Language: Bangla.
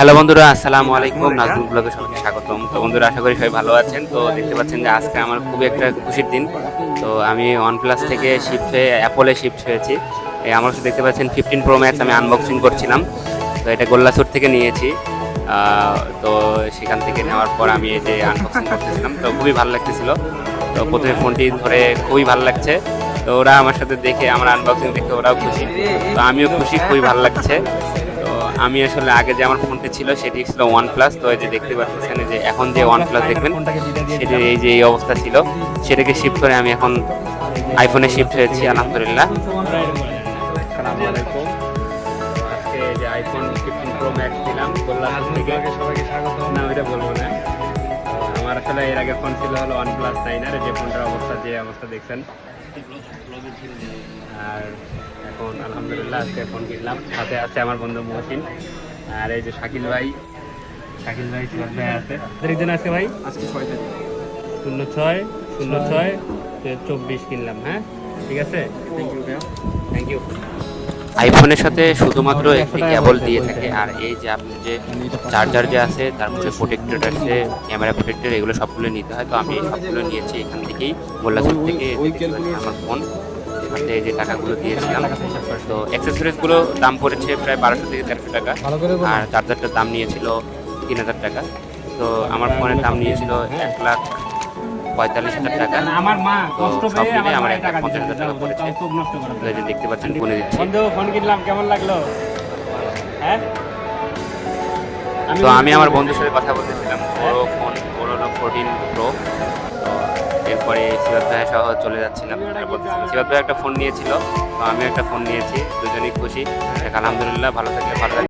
হ্যালো বন্ধুরা, আসসালামু আলাইকুম। নাজমুল ব্লগে সবাইকে স্বাগতম। তো বন্ধুরা, আশা করি সবাই ভালো আছেন। তো দেখতে পাচ্ছেন যে আজকে আমার খুবই একটা খুশির দিন। তো আমি OnePlus থেকে শিফট হয়ে অ্যাপলে শিফট হয়েছি। আমার কাছে দেখতে পাচ্ছেন 15 Pro Max আমি আনবক্সিং করছিলাম। তো এটা গোল্লাছুট থেকে নিয়েছি। তো সেখান থেকে নেওয়ার পর আমি এই যে আনবক্সিং করতেছিলাম, তো খুবই ভালো লাগতেছিল। তো প্রথমে ফোনটি ধরে খুবই ভালো লাগছে। তো ওরা আমার সাথে দেখে, আমার আনবক্সিং দেখে ওরাও খুশি, তো আমিও খুশি, খুবই ভালো লাগছে। তো আমি আসলে আগে যে আমার ফোনটি ছিল সেটি ছিল OnePlus। তো এই যে দেখতে পাচ্ছেন যে এখন যে OnePlus দেখবেন সেটি এই যে এই অবস্থা ছিল, সেটাকে শিফট করে আমি এখন আইফোনে শিফট হয়েছি, আলহামদুলিল্লাহ। আসসালামু আলাইকুম। আজকে যে আইফোন 15 Pro Max দিলাম গোল্লাছুট থেকে। সবাইকে স্বাগত। না, ওইটা বলবো না। আমার আসলে এর আগে ফোন ছিল হলো OnePlus 9R, যে ফোনটার অবস্থা যে অবস্থা দেখছেন। আর এখন আলহামদুলিল্লাহ আজকে ফোন কিনলাম। সাথে আছে আমার বন্ধু মহসিন, আর এই যে শাকিল ভাই সিরাজ ভাই আছে। তারিখ দিন আজকে ভাই, আজকে 6 তারিখ। 06/06/24 কিনলাম। হ্যাঁ, ঠিক আছে, থ্যাংক ইউ ভাইয়া। Thank you. আইফোনের সাথে শুধুমাত্র একটি কেবল দিয়ে থাকে, আর এই যে আপনি যে চার্জার যে আছে, তারপরে প্রোটেক্টর আছে, ক্যামেরা প্রোটেক্টর, এগুলো সবগুলো নিতে হয়। তো আমি সবগুলো নিয়েছি এখান থেকেই, গোল্লাছুট থেকে। আমার ফোন সাথে এই যে টাকাগুলো দিয়েছিলাম। তো অ্যাক্সেসরিজগুলো দাম পড়েছে প্রায় 1200 থেকে 1300 টাকা, আর চার্জারটার দাম নিয়েছিল 3000 টাকা। তো আমার ফোনের দাম নিয়েছিল 1,45,000 টাকা। আমার মা তো কষ্ট সব পেয়ে মিলে আমার আমার টাকা 1,50,000 টাকা পড়েছে। খুব নষ্ট করে। তো এই যে দেখতে পাচ্ছেন, গুনে দিচ্ছি। বন্ধু ফোন কিনলাম, কেমন লাগলো? হ্যাঁ, তো আমি আমার বন্ধুর সাথে কথা বলতেছিলাম, ওর ফোন, ওর হলো 14 Pro। তো এরপরে সিরাজ ভাই সহ চলে যাচ্ছিলাম, আর বলতেছিলাম সিরাজ ভাই একটা ফোন নিয়েছিল, তো আমি একটা ফোন নিয়েছি, দুজনেই খুশি। আলহামদুলিল্লাহ, ভালো থাকলে ভালো থাকবে।